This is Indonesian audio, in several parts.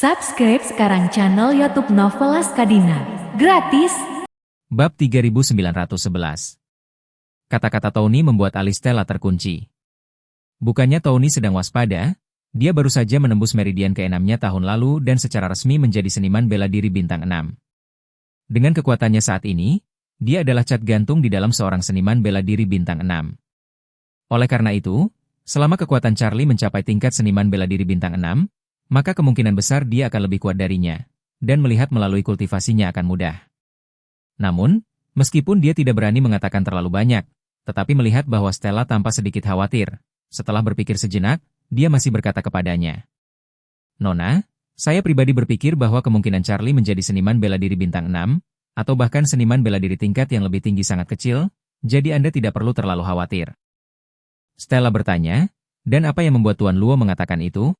Subscribe sekarang channel YouTube Novelas Kadina. Gratis. Bab 3911. Kata-kata Tony membuat alis Stella terkunci. Bukannya Tony sedang waspada, dia baru saja menembus meridian ke-6-nya tahun lalu dan secara resmi menjadi seniman bela diri bintang 6. Dengan kekuatannya saat ini, dia adalah cat gantung di dalam seorang seniman bela diri bintang 6. Oleh karena itu, selama kekuatan Charlie mencapai tingkat seniman bela diri bintang 6, maka kemungkinan besar dia akan lebih kuat darinya, dan melihat melalui kultivasinya akan mudah. Namun, meskipun dia tidak berani mengatakan terlalu banyak, tetapi melihat bahwa Stella tampak sedikit khawatir, setelah berpikir sejenak, dia masih berkata kepadanya, "Nona, saya pribadi berpikir bahwa kemungkinan Charlie menjadi seniman bela diri bintang 6, atau bahkan seniman bela diri tingkat yang lebih tinggi sangat kecil, jadi Anda tidak perlu terlalu khawatir." Stella bertanya, "Dan apa yang membuat Tuan Luo mengatakan itu?"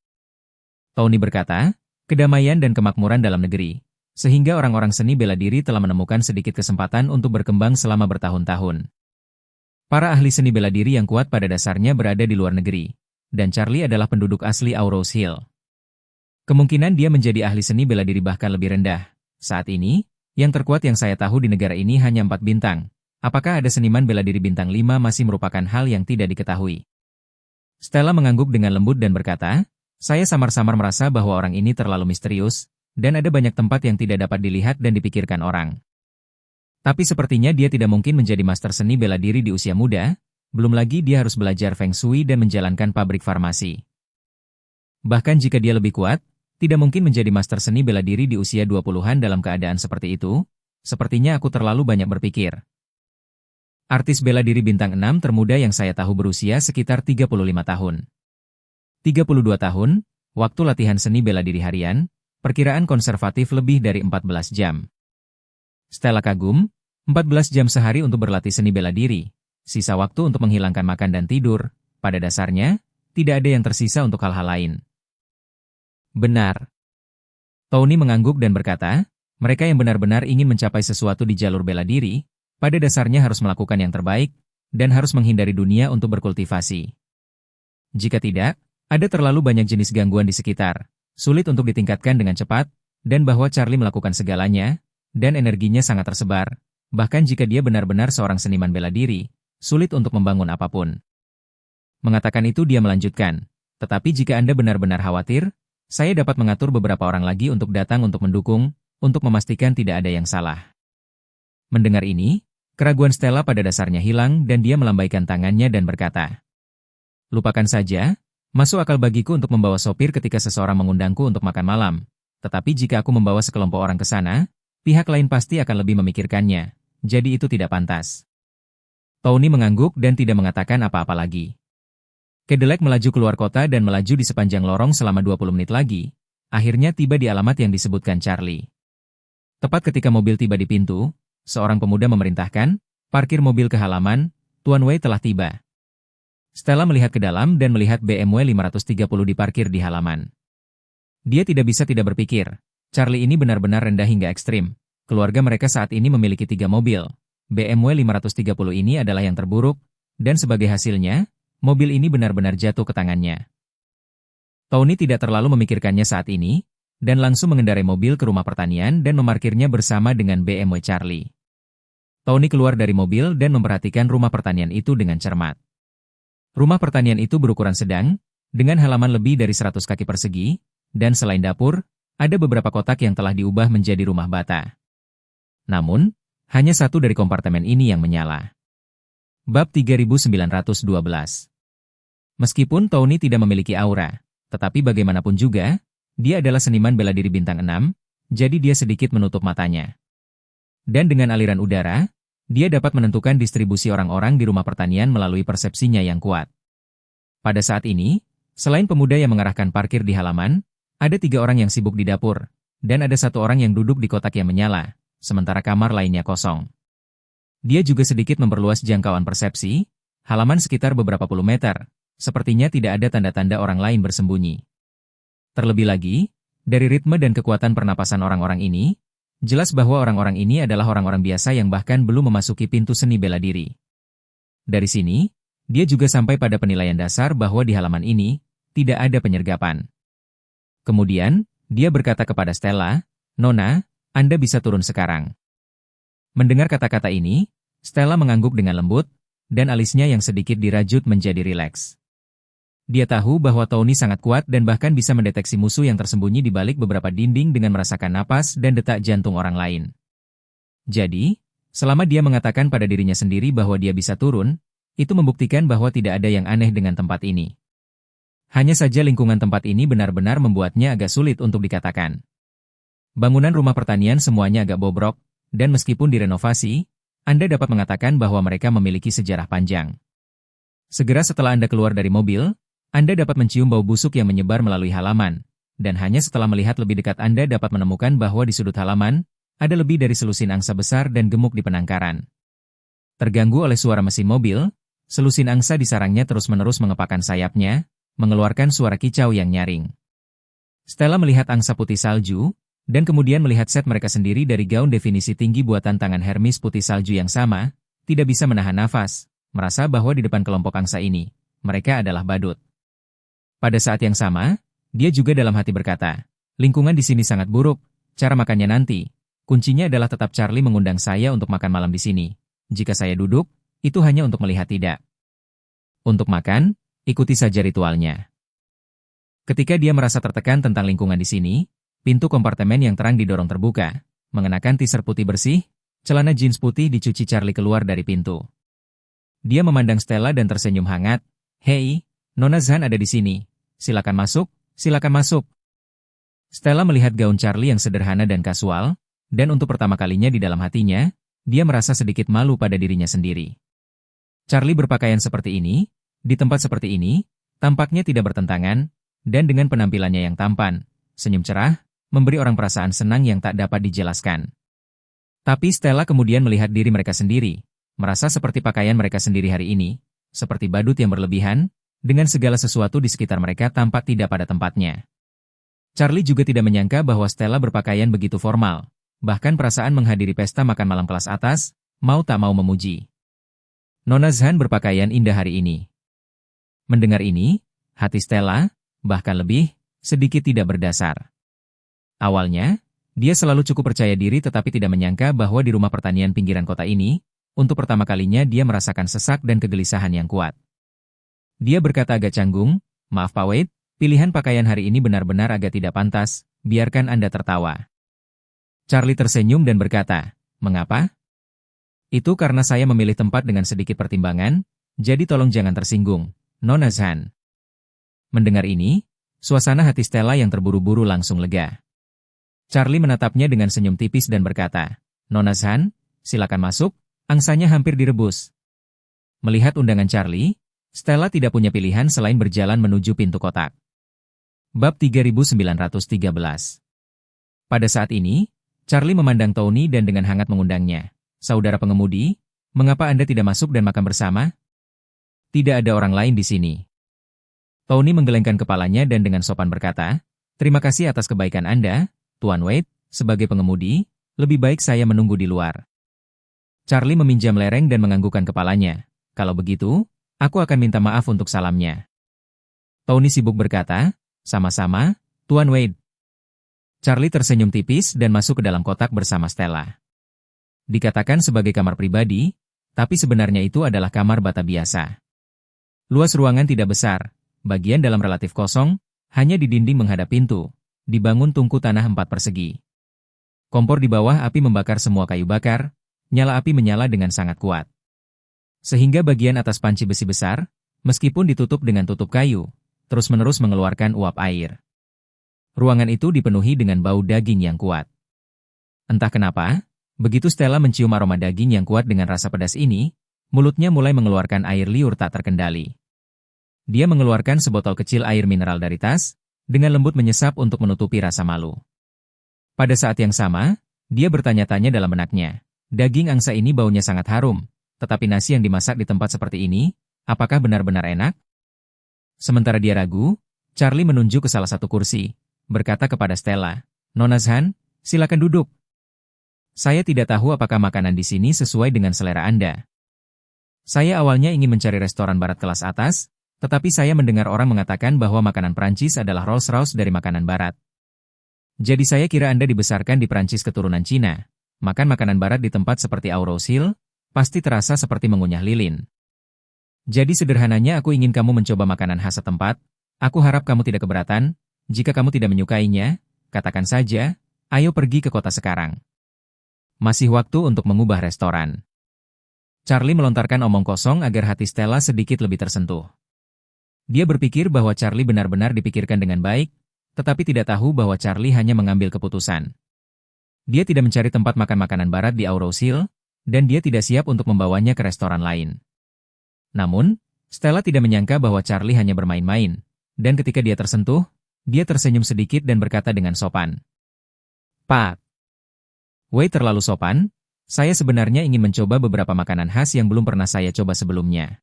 Tony berkata, "Kedamaian dan kemakmuran dalam negeri, sehingga orang-orang seni bela diri telah menemukan sedikit kesempatan untuk berkembang selama bertahun-tahun. Para ahli seni bela diri yang kuat pada dasarnya berada di luar negeri, dan Charlie adalah penduduk asli Aurose Hill. Kemungkinan dia menjadi ahli seni bela diri bahkan lebih rendah. Saat ini, yang terkuat yang saya tahu di negara ini hanya 4 bintang. Apakah ada seniman bela diri bintang 5 masih merupakan hal yang tidak diketahui?" Stella mengangguk dengan lembut dan berkata, "Saya samar-samar merasa bahwa orang ini terlalu misterius, dan ada banyak tempat yang tidak dapat dilihat dan dipikirkan orang. Tapi sepertinya dia tidak mungkin menjadi master seni bela diri di usia muda, belum lagi dia harus belajar Feng Shui dan menjalankan pabrik farmasi. Bahkan jika dia lebih kuat, tidak mungkin menjadi master seni bela diri di usia 20-an dalam keadaan seperti itu. Sepertinya aku terlalu banyak berpikir." Artis bela diri bintang 6 termuda yang saya tahu berusia sekitar 35 tahun. 32 tahun, waktu latihan seni bela diri harian, perkiraan konservatif lebih dari 14 jam. Stella kagum, 14 jam sehari untuk berlatih seni bela diri, sisa waktu untuk menghilangkan makan dan tidur, pada dasarnya, tidak ada yang tersisa untuk hal-hal lain. Benar. Tony mengangguk dan berkata, mereka yang benar-benar ingin mencapai sesuatu di jalur bela diri, pada dasarnya harus melakukan yang terbaik, dan harus menghindari dunia untuk berkultivasi. Jika tidak, ada terlalu banyak jenis gangguan di sekitar, sulit untuk ditingkatkan dengan cepat, dan bahwa Charlie melakukan segalanya, dan energinya sangat tersebar, bahkan jika dia benar-benar seorang seniman bela diri, sulit untuk membangun apapun. Mengatakan itu dia melanjutkan, "Tetapi jika Anda benar-benar khawatir, saya dapat mengatur beberapa orang lagi untuk datang untuk mendukung, untuk memastikan tidak ada yang salah." Mendengar ini, keraguan Stella pada dasarnya hilang dan dia melambaikan tangannya dan berkata, "Lupakan saja. Masuk akal bagiku untuk membawa sopir ketika seseorang mengundangku untuk makan malam. Tetapi jika aku membawa sekelompok orang ke sana, pihak lain pasti akan lebih memikirkannya. Jadi itu tidak pantas." Tony mengangguk dan tidak mengatakan apa-apa lagi. Cadillac melaju keluar kota dan melaju di sepanjang lorong selama 20 menit lagi. Akhirnya tiba di alamat yang disebutkan Charlie. Tepat ketika mobil tiba di pintu, seorang pemuda memerintahkan, "Parkir mobil ke halaman, Tuan Wei telah tiba." Stella melihat ke dalam dan melihat BMW 530 diparkir di halaman. Dia tidak bisa tidak berpikir, Charlie ini benar-benar rendah hingga ekstrim. Keluarga mereka saat ini memiliki 3 mobil. BMW 530 ini adalah yang terburuk, dan sebagai hasilnya, mobil ini benar-benar jatuh ke tangannya. Tony tidak terlalu memikirkannya saat ini, dan langsung mengendarai mobil ke rumah pertanian dan memarkirnya bersama dengan BMW Charlie. Tony keluar dari mobil dan memperhatikan rumah pertanian itu dengan cermat. Rumah pertanian itu berukuran sedang, dengan halaman lebih dari 100 kaki persegi, dan selain dapur, ada beberapa kotak yang telah diubah menjadi rumah bata. Namun, hanya satu dari kompartemen ini yang menyala. Bab 3912. Meskipun Tony tidak memiliki aura, tetapi bagaimanapun juga, dia adalah seniman bela diri bintang 6, jadi dia sedikit menutup matanya. Dan dengan aliran udara, dia dapat menentukan distribusi orang-orang di rumah pertanian melalui persepsinya yang kuat. Pada saat ini, selain pemuda yang mengarahkan parkir di halaman, ada 3 orang yang sibuk di dapur, dan ada 1 orang yang duduk di kotak yang menyala, sementara kamar lainnya kosong. Dia juga sedikit memperluas jangkauan persepsi, halaman sekitar beberapa puluh meter, sepertinya tidak ada tanda-tanda orang lain bersembunyi. Terlebih lagi, dari ritme dan kekuatan pernapasan orang-orang ini, jelas bahwa orang-orang ini adalah orang-orang biasa yang bahkan belum memasuki pintu seni bela diri. Dari sini, dia juga sampai pada penilaian dasar bahwa di halaman ini, tidak ada penyergapan. Kemudian, Dia berkata kepada Stella, "Nona, Anda bisa turun sekarang." Mendengar kata-kata ini, Stella mengangguk dengan lembut, dan alisnya yang sedikit dirajut menjadi rileks. Dia tahu bahwa Tony sangat kuat dan bahkan bisa mendeteksi musuh yang tersembunyi di balik beberapa dinding dengan merasakan napas dan detak jantung orang lain. Jadi, selama dia mengatakan pada dirinya sendiri bahwa dia bisa turun, itu membuktikan bahwa tidak ada yang aneh dengan tempat ini. Hanya saja lingkungan tempat ini benar-benar membuatnya agak sulit untuk dikatakan. Bangunan rumah pertanian semuanya agak bobrok, dan meskipun direnovasi, Anda dapat mengatakan bahwa mereka memiliki sejarah panjang. Segera setelah Anda keluar dari mobil, Anda dapat mencium bau busuk yang menyebar melalui halaman, dan hanya setelah melihat lebih dekat Anda dapat menemukan bahwa di sudut halaman, ada lebih dari selusin angsa besar dan gemuk di penangkaran. Terganggu oleh suara mesin mobil, selusin angsa di sarangnya terus-menerus mengepakkan sayapnya, mengeluarkan suara kicau yang nyaring. Stella melihat angsa putih salju, dan kemudian melihat set mereka sendiri dari gaun definisi tinggi buatan tangan Hermes putih salju yang sama, tidak bisa menahan nafas, merasa bahwa di depan kelompok angsa ini, mereka adalah badut. Pada saat yang sama, dia juga dalam hati berkata, lingkungan di sini sangat buruk, cara makannya nanti. Kuncinya adalah tetap Charlie mengundang saya untuk makan malam di sini. Jika saya duduk, itu hanya untuk melihat tidak. Untuk makan, ikuti saja ritualnya. Ketika dia merasa tertekan tentang lingkungan di sini, pintu kompartemen yang terang didorong terbuka, mengenakan t-shirt putih bersih, celana jeans putih dicuci Charlie keluar dari pintu. Dia memandang Stella dan tersenyum hangat. "Hei, Nona Zhan ada di sini. Silakan masuk, silakan masuk." Stella melihat gaun Charlie yang sederhana dan kasual, dan untuk pertama kalinya di dalam hatinya, dia merasa sedikit malu pada dirinya sendiri. Charlie berpakaian seperti ini, di tempat seperti ini, tampaknya tidak bertentangan, dan dengan penampilannya yang tampan, senyum cerah, memberi orang perasaan senang yang tak dapat dijelaskan. Tapi Stella kemudian melihat diri mereka sendiri, merasa seperti pakaian mereka sendiri hari ini, seperti badut yang berlebihan, dengan segala sesuatu di sekitar mereka tampak tidak pada tempatnya. Charlie juga tidak menyangka bahwa Stella berpakaian begitu formal, bahkan perasaan menghadiri pesta makan malam kelas atas, mau tak mau memuji. Nona Zhan berpakaian indah hari ini. Mendengar ini, hati Stella, bahkan lebih, sedikit tidak berdasar. Awalnya, dia selalu cukup percaya diri tetapi tidak menyangka bahwa di rumah pertanian pinggiran kota ini, untuk pertama kalinya dia merasakan sesak dan kegelisahan yang kuat. Dia berkata agak canggung, "Maaf Pak Wade, pilihan pakaian hari ini benar-benar agak tidak pantas, biarkan Anda tertawa." Charlie tersenyum dan berkata, "Mengapa?" "Itu karena saya memilih tempat dengan sedikit pertimbangan, jadi tolong jangan tersinggung, Nona Zhan." Mendengar ini, suasana hati Stella yang terburu-buru langsung lega. Charlie menatapnya dengan senyum tipis dan berkata, "Nona Zhan, silakan masuk, angsanya hampir direbus." Melihat undangan Charlie, Stella tidak punya pilihan selain berjalan menuju pintu kotak. Bab 3913. Pada saat ini, Charlie memandang Tony dan dengan hangat mengundangnya. "Saudara pengemudi, mengapa Anda tidak masuk dan makan bersama? Tidak ada orang lain di sini." Tony menggelengkan kepalanya dan dengan sopan berkata, "Terima kasih atas kebaikan Anda, Tuan Wade, sebagai pengemudi, lebih baik saya menunggu di luar." Charlie meminjam lereng dan menganggukkan kepalanya. "Kalau begitu, aku akan minta maaf untuk salamnya." Tony sibuk berkata, "Sama-sama, Tuan Wade." Charlie tersenyum tipis dan masuk ke dalam kotak bersama Stella. Dikatakan sebagai kamar pribadi, tapi sebenarnya itu adalah kamar bata biasa. Luas ruangan tidak besar, bagian dalam relatif kosong, hanya di dinding menghadap pintu, dibangun tungku tanah 4 persegi. Kompor di bawah api membakar semua kayu bakar, nyala api menyala dengan sangat kuat. Sehingga bagian atas panci besi besar, meskipun ditutup dengan tutup kayu, terus-menerus mengeluarkan uap air. Ruangan itu dipenuhi dengan bau daging yang kuat. Entah kenapa, begitu Stella mencium aroma daging yang kuat dengan rasa pedas ini, mulutnya mulai mengeluarkan air liur tak terkendali. Dia mengeluarkan sebotol kecil air mineral dari tas, dengan lembut menyesap untuk menutupi rasa malu. Pada saat yang sama, dia bertanya-tanya dalam benaknya, daging angsa ini baunya sangat harum, tetapi nasi yang dimasak di tempat seperti ini, apakah benar-benar enak? Sementara dia ragu, Charlie menunjuk ke salah satu kursi, berkata kepada Stella, "Nona Zhan, silakan duduk. Saya tidak tahu apakah makanan di sini sesuai dengan selera Anda. Saya awalnya ingin mencari restoran barat kelas atas, tetapi saya mendengar orang mengatakan bahwa makanan Prancis adalah Rolls-Royce dari makanan barat. Jadi saya kira Anda dibesarkan di Prancis keturunan Cina. Makan makanan barat di tempat seperti Aurosil, pasti terasa seperti mengunyah lilin. Jadi sederhananya aku ingin kamu mencoba makanan khas setempat. Aku harap kamu tidak keberatan. Jika kamu tidak menyukainya, katakan saja, ayo pergi ke kota sekarang. Masih waktu untuk mengubah restoran. Charlie melontarkan omong kosong agar hati Stella sedikit lebih tersentuh. Dia berpikir bahwa Charlie benar-benar dipikirkan dengan baik, tetapi tidak tahu bahwa Charlie hanya mengambil keputusan. Dia tidak mencari tempat makan makanan barat di Aurosil, dan dia tidak siap untuk membawanya ke restoran lain. Namun, Stella tidak menyangka bahwa Charlie hanya bermain-main, dan ketika dia tersentuh, dia tersenyum sedikit dan berkata dengan sopan. Pak, Wei terlalu sopan, saya sebenarnya ingin mencoba beberapa makanan khas yang belum pernah saya coba sebelumnya.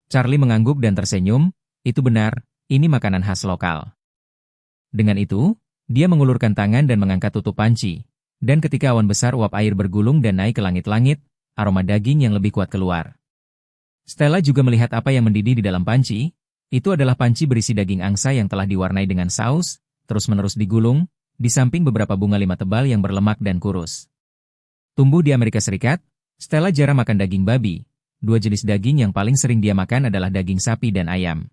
Charlie mengangguk dan tersenyum, itu benar, ini makanan khas lokal. Dengan itu, dia mengulurkan tangan dan mengangkat tutup panci, dan ketika awan besar uap air bergulung dan naik ke langit-langit, aroma daging yang lebih kuat keluar. Stella juga melihat apa yang mendidih di dalam panci, itu adalah panci berisi daging angsa yang telah diwarnai dengan saus, terus-menerus digulung, di samping beberapa bunga lima tebal yang berlemak dan kurus. Tumbuh di Amerika Serikat, Stella jarang makan daging babi. Dua jenis daging yang paling sering dia makan adalah daging sapi dan ayam.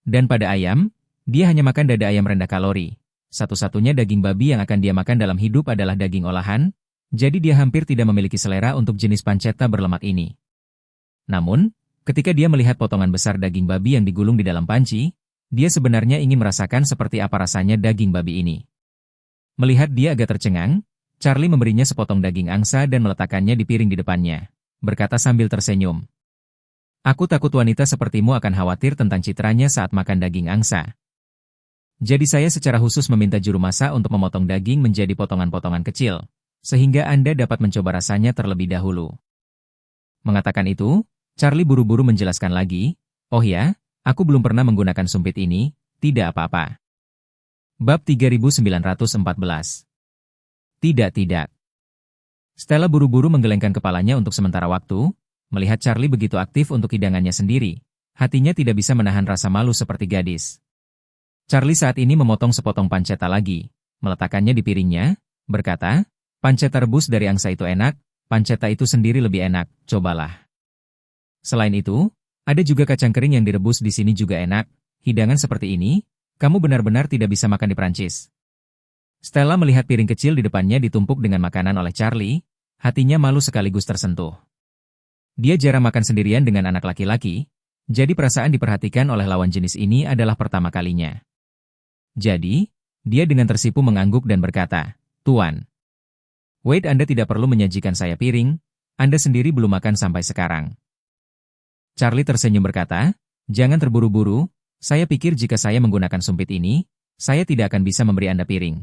Dan pada ayam, dia hanya makan dada ayam rendah kalori. Satu-satunya daging babi yang akan dia makan dalam hidup adalah daging olahan, jadi dia hampir tidak memiliki selera untuk jenis pancetta berlemak ini. Namun, ketika dia melihat potongan besar daging babi yang digulung di dalam panci, dia sebenarnya ingin merasakan seperti apa rasanya daging babi ini. Melihat dia agak tercengang, Charlie memberinya sepotong daging angsa dan meletakkannya di piring di depannya, berkata sambil tersenyum. Aku takut wanita sepertimu akan khawatir tentang citranya saat makan daging angsa. Jadi saya secara khusus meminta juru masak untuk memotong daging menjadi potongan-potongan kecil, sehingga Anda dapat mencoba rasanya terlebih dahulu. Mengatakan itu, Charlie buru-buru menjelaskan lagi, oh ya, aku belum pernah menggunakan sumpit ini, tidak apa-apa. Bab 3914. Tidak. Stella buru-buru menggelengkan kepalanya untuk sementara waktu, melihat Charlie begitu aktif untuk hidangannya sendiri, hatinya tidak bisa menahan rasa malu seperti gadis. Charlie saat ini memotong sepotong pancetta lagi, meletakkannya di piringnya, berkata, pancetta rebus dari angsa itu enak, pancetta itu sendiri lebih enak, cobalah. Selain itu, ada juga kacang kering yang direbus di sini juga enak, hidangan seperti ini, kamu benar-benar tidak bisa makan di Prancis. Stella melihat piring kecil di depannya ditumpuk dengan makanan oleh Charlie, hatinya malu sekaligus tersentuh. Dia jarang makan sendirian dengan anak laki-laki, jadi perasaan diperhatikan oleh lawan jenis ini adalah pertama kalinya. Jadi, dia dengan tersipu mengangguk dan berkata, Tuan, Wade, Anda tidak perlu menyajikan saya piring, Anda sendiri belum makan sampai sekarang. Charlie tersenyum berkata, jangan terburu-buru, saya pikir jika saya menggunakan sumpit ini, saya tidak akan bisa memberi Anda piring.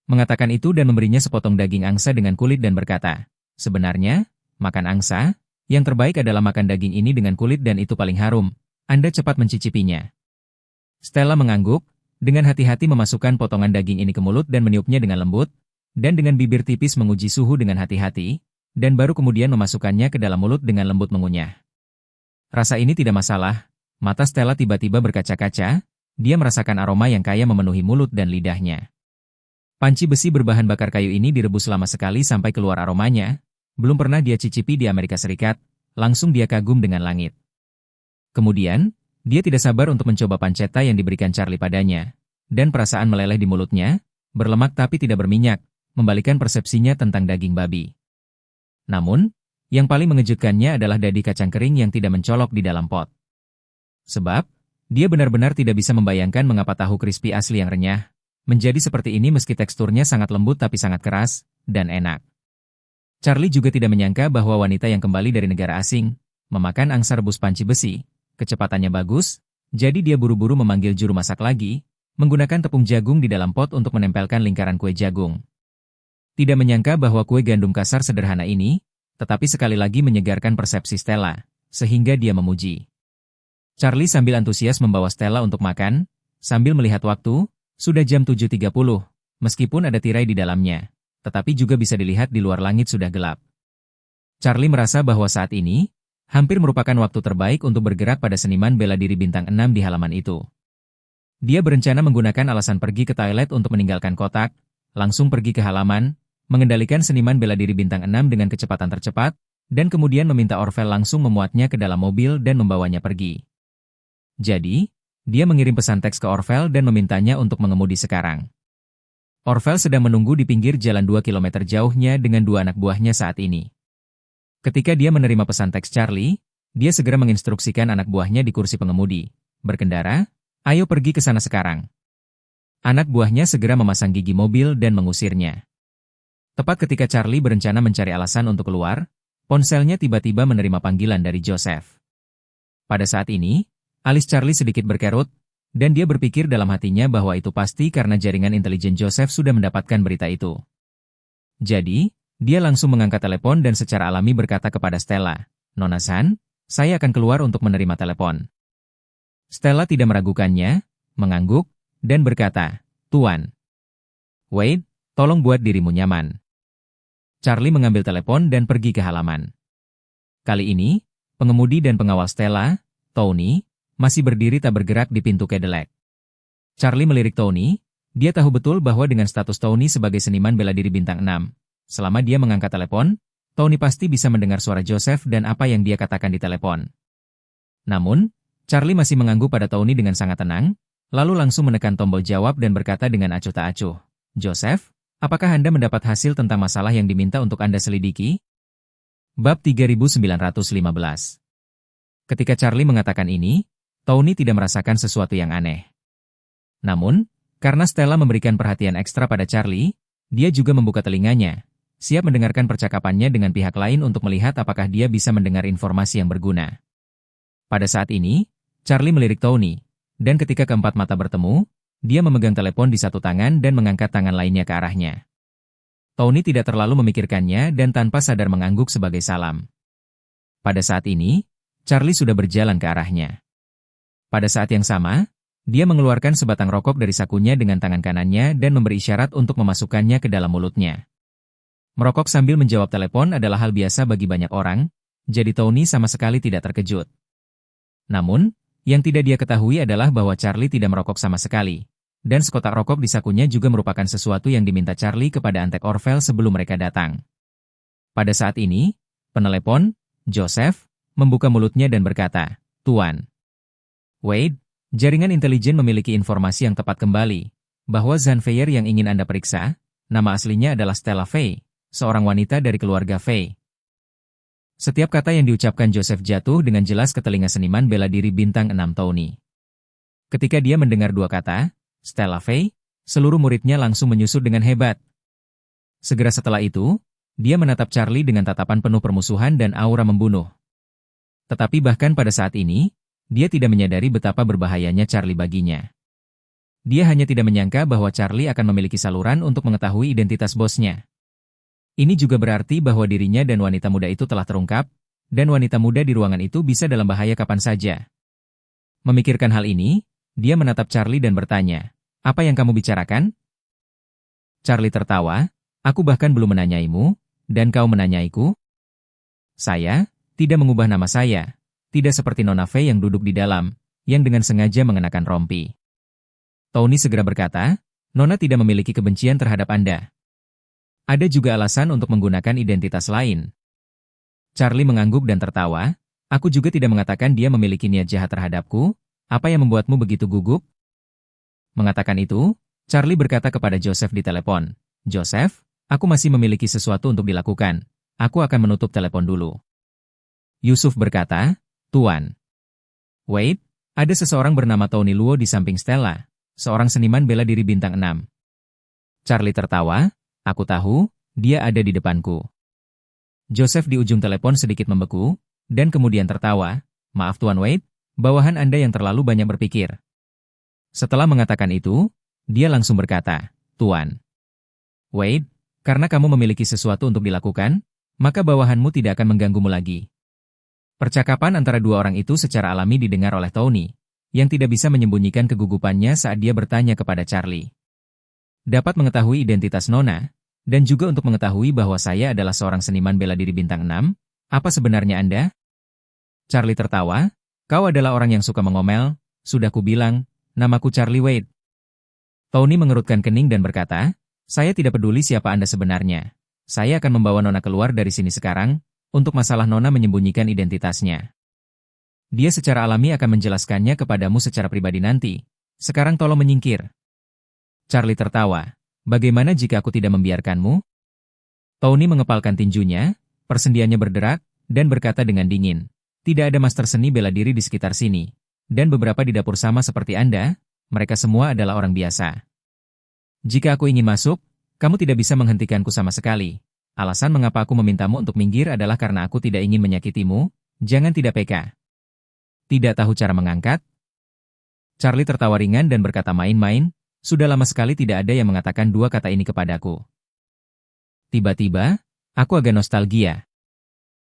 Mengatakan itu dan memberinya sepotong daging angsa dengan kulit dan berkata, sebenarnya, makan angsa, yang terbaik adalah makan daging ini dengan kulit dan itu paling harum, Anda cepat mencicipinya. Stella mengangguk, dengan hati-hati memasukkan potongan daging ini ke mulut dan meniupnya dengan lembut, dan dengan bibir tipis menguji suhu dengan hati-hati, dan baru kemudian memasukkannya ke dalam mulut dengan lembut mengunyah. Rasa ini tidak masalah, mata Stella tiba-tiba berkaca-kaca, dia merasakan aroma yang kaya memenuhi mulut dan lidahnya. Panci besi berbahan bakar kayu ini direbus lama sekali sampai keluar aromanya, belum pernah dia cicipi di Amerika Serikat, langsung dia kagum dengan langit. Kemudian, dia tidak sabar untuk mencoba pancetta yang diberikan Charlie padanya, dan perasaan meleleh di mulutnya, berlemak tapi tidak berminyak, membalikan persepsinya tentang daging babi. Namun, yang paling mengejutkannya adalah dadi kacang kering yang tidak mencolok di dalam pot. Sebab, dia benar-benar tidak bisa membayangkan mengapa tahu crispy asli yang renyah, menjadi seperti ini meski teksturnya sangat lembut tapi sangat keras, dan enak. Charlie juga tidak menyangka bahwa wanita yang kembali dari negara asing, memakan angsa rebus panci besi, kecepatannya bagus, jadi dia buru-buru memanggil juru masak lagi, menggunakan tepung jagung di dalam pot untuk menempelkan lingkaran kue jagung. Tidak menyangka bahwa kue gandum kasar sederhana ini, tetapi sekali lagi menyegarkan persepsi Stella, sehingga dia memuji. Charlie sambil antusias membawa Stella untuk makan, sambil melihat waktu, sudah jam 7.30, meskipun ada tirai di dalamnya, tetapi juga bisa dilihat di luar langit sudah gelap. Charlie merasa bahwa saat ini, hampir merupakan waktu terbaik untuk bergerak pada seniman bela diri bintang 6 di halaman itu. Dia berencana menggunakan alasan pergi ke toilet untuk meninggalkan kotak, langsung pergi ke halaman, mengendalikan seniman bela diri bintang 6 dengan kecepatan tercepat, dan kemudian meminta Orvel langsung memuatnya ke dalam mobil dan membawanya pergi. Jadi, dia mengirim pesan teks ke Orvel dan memintanya untuk mengemudi sekarang. Orvel sedang menunggu di pinggir jalan 2 kilometer jauhnya dengan 2 anak buahnya saat ini. Ketika dia menerima pesan teks Charlie, dia segera menginstruksikan anak buahnya di kursi pengemudi. Berkendara, ayo pergi ke sana sekarang. Anak buahnya segera memasang gigi mobil dan mengusirnya. Tepat ketika Charlie berencana mencari alasan untuk keluar, ponselnya tiba-tiba menerima panggilan dari Joseph. Pada saat ini, alis Charlie sedikit berkerut, dan dia berpikir dalam hatinya bahwa itu pasti karena jaringan intelijen Joseph sudah mendapatkan berita itu. Jadi, dia langsung mengangkat telepon dan secara alami berkata kepada Stella, "Nona San, saya akan keluar untuk menerima telepon." Stella tidak meragukannya, mengangguk, dan berkata, "Tuan Wade, tolong buat dirimu nyaman." Charlie mengambil telepon dan pergi ke halaman. Kali ini, pengemudi dan pengawal Stella, Tony, masih berdiri tak bergerak di pintu Cadillac. Charlie melirik Tony, dia tahu betul bahwa dengan status Tony sebagai seniman bela diri bintang 6, selama dia mengangkat telepon, Tony pasti bisa mendengar suara Joseph dan apa yang dia katakan di telepon. Namun, Charlie masih mengangguk pada Tony dengan sangat tenang, lalu langsung menekan tombol jawab dan berkata dengan acuh tak acuh, "Joseph, apakah Anda mendapat hasil tentang masalah yang diminta untuk Anda selidiki?" Bab 3915. Ketika Charlie mengatakan ini, Tony tidak merasakan sesuatu yang aneh. Namun, karena Stella memberikan perhatian ekstra pada Charlie, dia juga membuka telinganya, siap mendengarkan percakapannya dengan pihak lain untuk melihat apakah dia bisa mendengar informasi yang berguna. Pada saat ini, Charlie melirik Tony, dan ketika keempat mata bertemu, dia memegang telepon di satu tangan dan mengangkat tangan lainnya ke arahnya. Tony tidak terlalu memikirkannya dan tanpa sadar mengangguk sebagai salam. Pada saat ini, Charlie sudah berjalan ke arahnya. Pada saat yang sama, dia mengeluarkan sebatang rokok dari sakunya dengan tangan kanannya dan memberi isyarat untuk memasukkannya ke dalam mulutnya. Merokok sambil menjawab telepon adalah hal biasa bagi banyak orang, jadi Tony sama sekali tidak terkejut. Namun, yang tidak dia ketahui adalah bahwa Charlie tidak merokok sama sekali, dan sekotak rokok di sakunya juga merupakan sesuatu yang diminta Charlie kepada Antek Orvel sebelum mereka datang. Pada saat ini, penelepon, Joseph, membuka mulutnya dan berkata, "Tuan Wade, jaringan intelijen memiliki informasi yang tepat kembali, bahwa Zanfeyer yang ingin Anda periksa, nama aslinya adalah Stella Fay, seorang wanita dari keluarga Fay." Setiap kata yang diucapkan Joseph jatuh dengan jelas ke telinga seniman bela diri bintang 6 Tony. Ketika dia mendengar dua kata, Stella Fay, seluruh muridnya langsung menyusut dengan hebat. Segera setelah itu, dia menatap Charlie dengan tatapan penuh permusuhan dan aura membunuh. Tetapi bahkan pada saat ini, dia tidak menyadari betapa berbahayanya Charlie baginya. Dia hanya tidak menyangka bahwa Charlie akan memiliki saluran untuk mengetahui identitas bosnya. Ini juga berarti bahwa dirinya dan wanita muda itu telah terungkap, dan wanita muda di ruangan itu bisa dalam bahaya kapan saja. Memikirkan hal ini, dia menatap Charlie dan bertanya, "Apa yang kamu bicarakan?" Charlie tertawa, "Aku bahkan belum menanyaimu, dan kau menanyaiku?" "Saya tidak mengubah nama saya, tidak seperti Nona Fay yang duduk di dalam, yang dengan sengaja mengenakan rompi." Tony segera berkata, "Nona tidak memiliki kebencian terhadap Anda. Ada juga alasan untuk menggunakan identitas lain." Charlie mengangguk dan tertawa, "Aku juga tidak mengatakan dia memiliki niat jahat terhadapku. Apa yang membuatmu begitu gugup?" Mengatakan itu, Charlie berkata kepada Joseph di telepon, "Joseph, aku masih memiliki sesuatu untuk dilakukan. Aku akan menutup telepon dulu." Yusuf berkata, "Tuan Wade, ada seseorang bernama Tony Luo di samping Stella, seorang seniman bela diri bintang 6. Charlie tertawa, "Aku tahu, dia ada di depanku." Joseph di ujung telepon sedikit membeku, dan kemudian tertawa, "Maaf Tuan Wade, bawahan Anda yang terlalu banyak berpikir." Setelah mengatakan itu, dia langsung berkata, "Tuan Wade, karena kamu memiliki sesuatu untuk dilakukan, maka bawahanmu tidak akan mengganggumu lagi." Percakapan antara dua orang itu secara alami didengar oleh Tony, yang tidak bisa menyembunyikan kegugupannya saat dia bertanya kepada Charlie. "Dapat mengetahui identitas Nona, dan juga untuk mengetahui bahwa saya adalah seorang seniman bela diri bintang 6, apa sebenarnya Anda?" Charlie tertawa, "Kau adalah orang yang suka mengomel, sudah kubilang, Namaku Charlie Wade. Tony mengerutkan kening dan berkata, saya tidak peduli siapa Anda sebenarnya. Saya akan membawa Nona keluar dari sini sekarang, untuk masalah Nona menyembunyikan identitasnya. Dia secara alami akan menjelaskannya kepadamu secara pribadi nanti. Sekarang tolong menyingkir. Charlie tertawa. Bagaimana jika aku tidak membiarkanmu? Tony mengepalkan tinjunya, persendiannya berderak, dan berkata dengan dingin. Tidak ada master seni bela diri di sekitar sini. Dan beberapa di dapur sama seperti Anda, mereka semua adalah orang biasa. Jika aku ingin masuk, kamu tidak bisa menghentikanku sama sekali. Alasan mengapa aku memintamu untuk minggir adalah karena aku tidak ingin menyakitimu, jangan tidak peka. Tidak tahu cara mengangkat? Charlie tertawa ringan dan berkata main-main, sudah lama sekali tidak ada yang mengatakan dua kata ini kepadaku. Tiba-tiba, aku agak nostalgia.